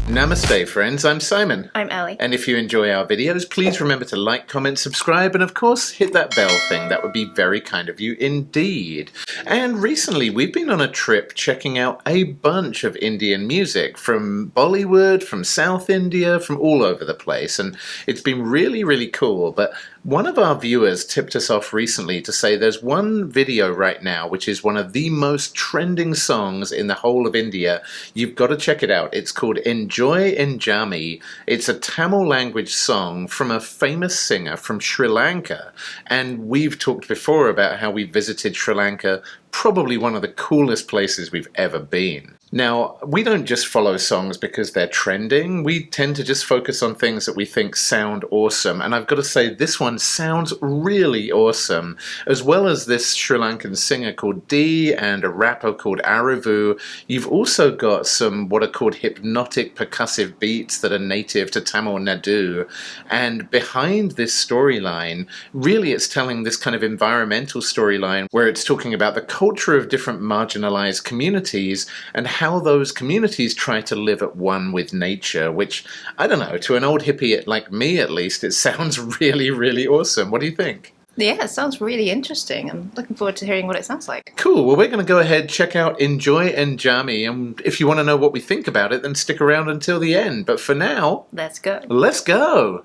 Namaste friends, I'm Simon. I'm Ellie. And if you enjoy our videos, please remember to like, comment, subscribe, and of course hit that bell thing. That would be very kind of you indeed. And recently we've been on a trip checking out a bunch of Indian music from Bollywood, from South India, from all over the place. And it's been really, really cool. But one of our viewers tipped us off recently to say there's one video right now which is one of the most trending songs in the whole of India. You've got to check it out. It's called Enjaami. It's a Tamil language song from a famous singer from Sri Lanka. And we've talked before about how we visited Sri Lanka, probably one of the coolest places we've ever been. Now, we don't just follow songs because they're trending. We tend to just focus on things that we think sound awesome. And I've got to say, this one sounds really awesome. As well as this Sri Lankan singer called Dhee and a rapper called Arivu, you've also got some what are called hypnotic percussive beats that are native to Tamil Nadu. And behind this storyline, really it's telling this kind of environmental storyline where it's talking about the culture of different marginalized communities and how those communities try to live at one with nature, which, I don't know, to an old hippie like me at least, it sounds really, really awesome. What do you think? Yeah, it sounds really interesting. I'm looking forward to hearing what it sounds like. Cool. Well, we're going to go ahead, check out Enjoy Enjaami, and if you want to know what we think about it, then stick around until the end. But for now, let's go. Let's go!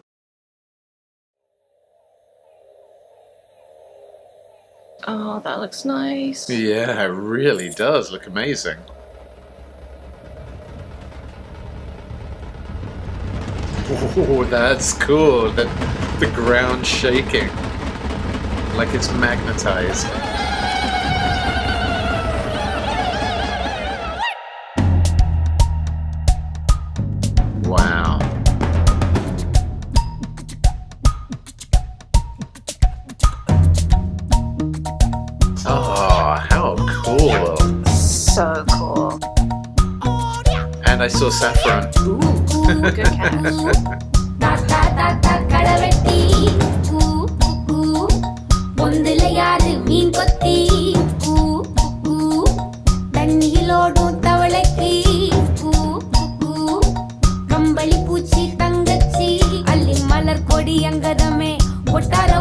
Oh, that looks nice. Yeah, it really does look amazing. Oh, that's cool. The ground shaking like it's magnetized. Wow. Oh, how cool. So cool. And I saw saffron. Ooh, good catch.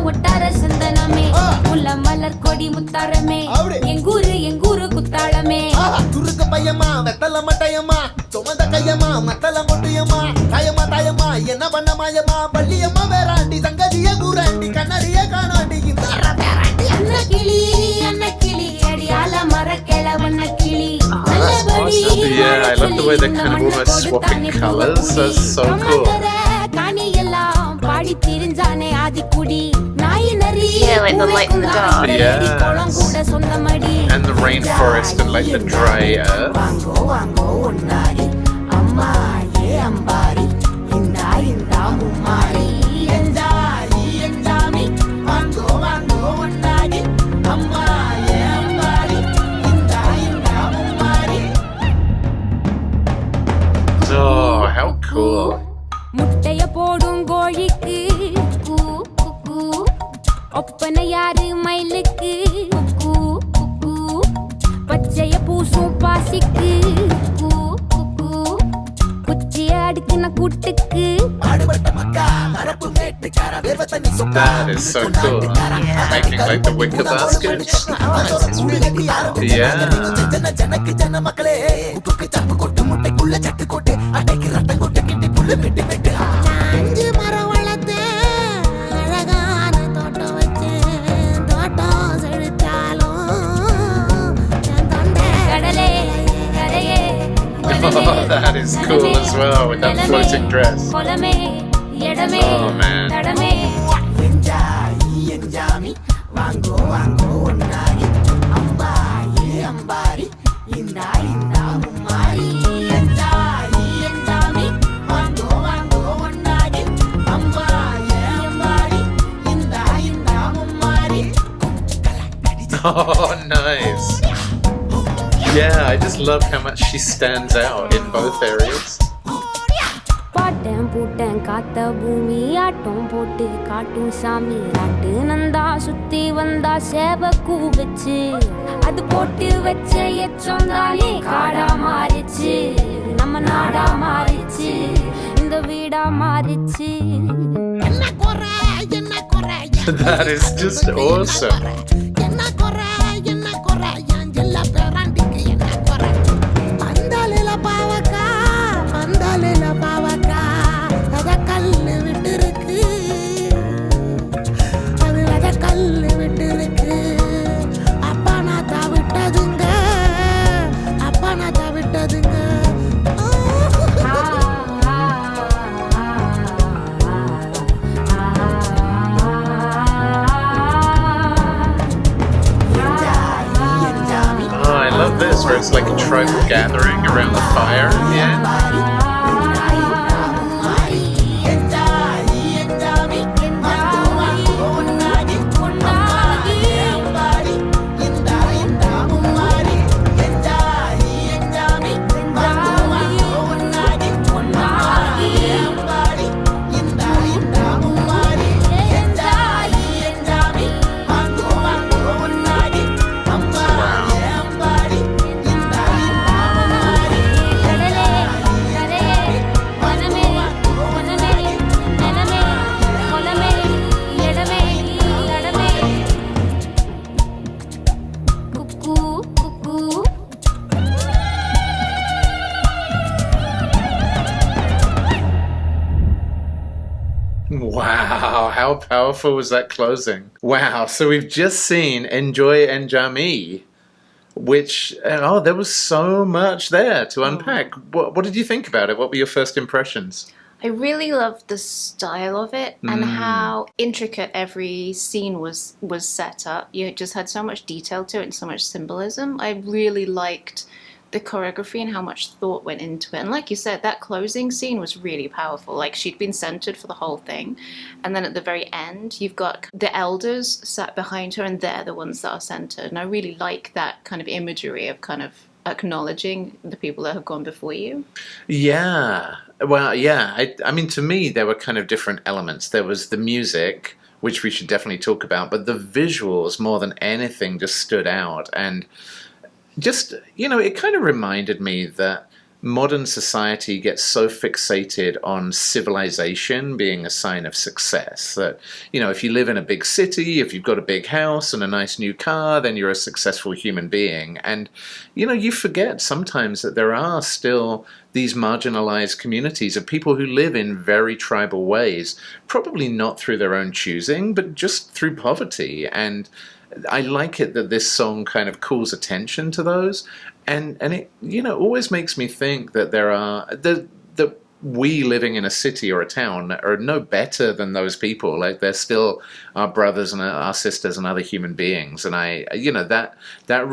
ஒட்டார சந்தனமே முல்ல மலர் கொடி முத்தாரமே எங்கூரு குத்தாளமே துருக்கு பையமா வெத்தல மட்டையம்மா சுமந்த கையம்மா மத்தல மொட்டியம்மா தாயம்மா என்ன பண்ண மாயம்மா பள்ளியம்மா வேறாண்டி சங்கதிய கூறாண்டி கண்ணடிய காணாண்டி அண்ண கிளி அடியால மரக்கெள வண்ண கிளி Yeah, I love the way they're kind of almost swapping colors. That's so cool. Yeah, like the light and the dark. Yes. And the rainforest and like the dry earth. Oh, how cool. முட்டைய போடும் கோழிக்கு ஒப்பனை யாரு மயிலுக்கு பச்சைய பூசும் பாசிக்கு குச்சிய அடுக்கின கூட்டுக்கு That is so cool. Making like the wicker baskets. Yeah. Oh, that is cool as well with that floating dress. Oh man. Oh, nice. Yeah, I just love how much she stands out in both areas. பாட்டம் பூட்டம் காத்த பூமி ஆட்டம் போட்டு காட்டும் சாமி rot Nanda சுத்தி வந்தா சேவ கூவச்சு அது போட்டு வச்ச எச்சம் தானே காடா மாறிச்சு நம்ம நாடா மாறிச்சு வந்துடுச்சு என்ன குறை என்ன குறை That is just awesome. என்ன குறை என் ஜில்ல பேராண்டிக்கு என்ன குறை பந்தலில பாவக்கா அத கல்லு விட்டுருக்கு அது அத கல்லு விட்டுருக்கு அப்பா நான் தவிட்டதுங்க Oh, I love this, where it's like a tribal gathering around the fire at the end. Wow, how powerful was that closing? Wow, so we've just seen Enjaami, which, there was so much there to unpack. What did you think about it? What were your first impressions? I really loved the style of it and how intricate every scene was set up. You just had so much detail to it and so much symbolism. I really liked the choreography and how much thought went into it. And like you said, that closing scene was really powerful. Like, she'd been centered for the whole thing. And then at the very end, you've got the elders sat behind her and they're the ones that are centered. And I really like that kind of imagery of kind of acknowledging the people that have gone before you. Yeah. Well, yeah. I mean, to me, there were kind of different elements. There was the music, which we should definitely talk about, but the visuals, more than anything, just stood out. And just, it kind of reminded me that modern society gets so fixated on civilization being a sign of success that, if you live in a big city, if you've got a big house and a nice new car, then you're a successful human being. And, you forget sometimes that there are still these marginalized communities of people who live in very tribal ways, probably not through their own choosing, but just through poverty. And I like it that this song kind of calls attention to those, and it always makes me think that that we living in a city or a town are no better than those people. Like, they're still our brothers and our sisters and other human beings. And that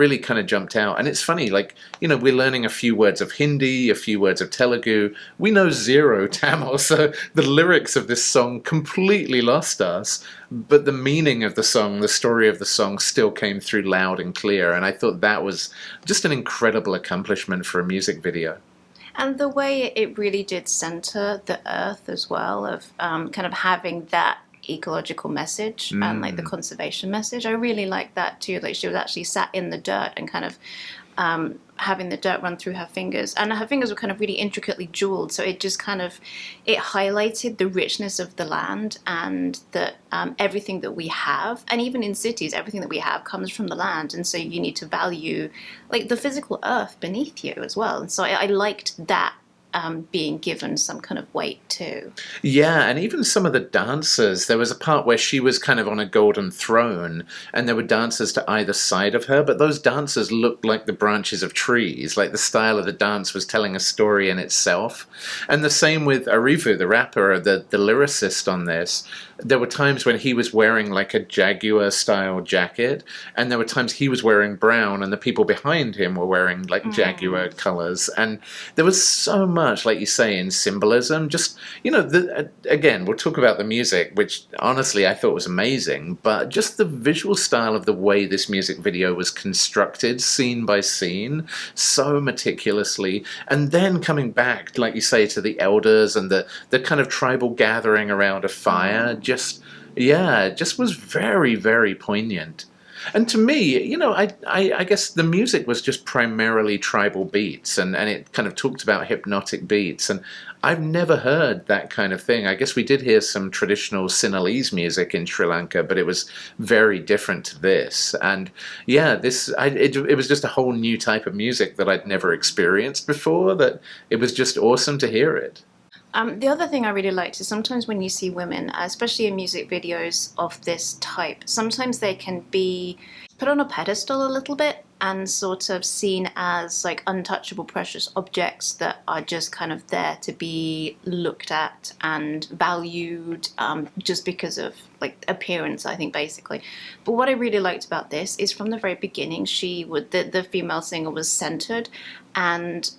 really kind of jumped out. And it's funny, like, we're learning a few words of Hindi, a few words of Telugu. We know zero Tamil, so the lyrics of this song completely lost us. But the meaning of the song, the story of the song, still came through loud and clear. And I thought that was just an incredible accomplishment for a music video. And the way it really did center the earth as well, of kind of having that ecological message and like the conservation message. I really liked that too. Like, she was actually sat in the dirt and kind of having the dirt run through her fingers, and her fingers were kind of really intricately jeweled, so it just kind of highlighted the richness of the land, and that everything that we have, and even in cities, everything that we have comes from the land, and so you need to value like the physical earth beneath you as well. And so I liked that being given some kind of weight too. Yeah, and even some of the dancers, there was a part where she was kind of on a golden throne and there were dancers to either side of her, but those dancers looked like the branches of trees, like the style of the dance was telling a story in itself. And the same with Arivu, the rapper, the lyricist on this. There were times when he was wearing like a Jaguar style jacket, and there were times he was wearing brown and the people behind him were wearing like Jaguar colors. And there was so much, like you say, in symbolism. Just, again, we'll talk about the music, which honestly I thought was amazing, but just the visual style of the way this music video was constructed, scene by scene, so meticulously. And then coming back, like you say, to the elders and the kind of tribal gathering around a fire, just was very, very poignant. And to me, I guess the music was just primarily tribal beats, and it kind of talked about hypnotic beats, and I've never heard that kind of thing. I guess we did hear some traditional Sinhalese music in Sri Lanka, but it was very different to this. And yeah, it was just a whole new type of music that I'd never experienced before, that it was just awesome to hear it. The other thing I really liked is sometimes when you see women, especially in music videos of this type, sometimes they can be put on a pedestal a little bit and sort of seen as like untouchable, precious objects that are just kind of there to be looked at and valued just because of like appearance, I think, basically. But what I really liked about this is from the very beginning, the female singer was centered and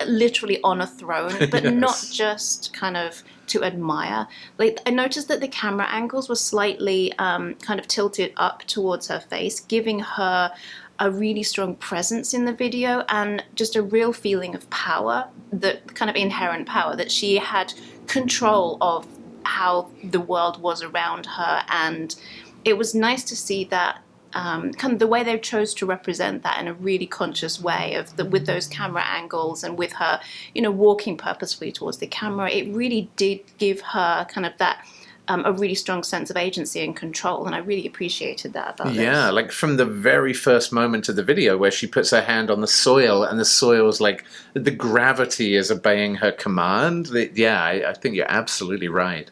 literally on a throne, but Yes. not just kind of to admire. Like, I noticed that the camera angles were slightly kind of tilted up towards her face, giving her a really strong presence in the video and just a real feeling of power, that kind of inherent power, that she had control of how the world was around her. And it was nice to see that kind of the way they chose to represent that in a really conscious way with those camera angles and with her, walking purposefully towards the camera. It really did give her kind of that a really strong sense of agency and control, and I really appreciated that about Yeah, this. like from the very first moment of the video where she puts her hand on the soil and the soil's like, the gravity is obeying her command. I think you're absolutely right.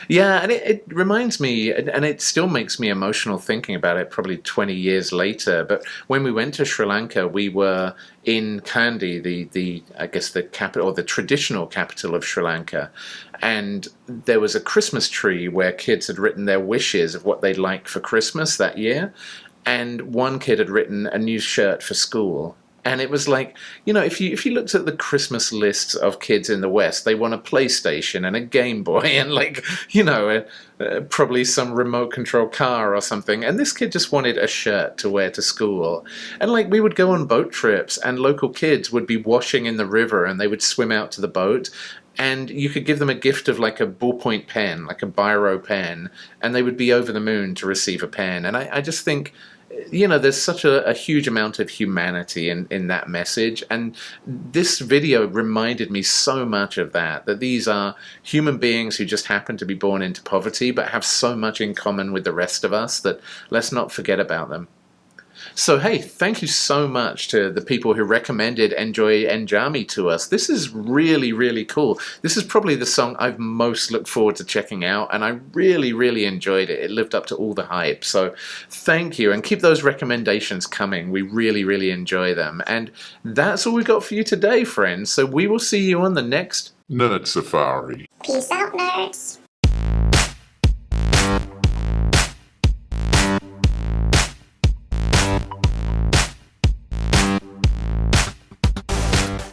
Yeah, and it reminds me, and it still makes me emotional thinking about it probably 20 years later, but when we went to Sri Lanka, we were in Kandy, the I guess the capital, or the traditional capital of Sri Lanka, and there was a Christmas tree where kids had written their wishes of what they'd like for Christmas that year, and one kid had written a new shirt for school. And it was like, if you looked at the Christmas lists of kids in the West, they want a PlayStation and a Game Boy and probably some remote control car or something. And this kid just wanted a shirt to wear to school. And we would go on boat trips and local kids would be washing in the river and they would swim out to the boat. And you could give them a gift of like a ballpoint pen, like a biro pen, and they would be over the moon to receive a pen. And I just think, there's such a huge amount of humanity in that message. And this video reminded me so much of that these are human beings who just happen to be born into poverty, but have so much in common with the rest of us that let's not forget about them. So hey, thank you so much to the people who recommended Enjaami to us. This is really, really cool. This is probably the song I've most looked forward to checking out, and I really, really enjoyed it. It lived up to all the hype. So thank you, and keep those recommendations coming. We really, really enjoy them. And that's all we've got for you today, friends. So we will see you on the next Nerd Safari. Peace out, nerds.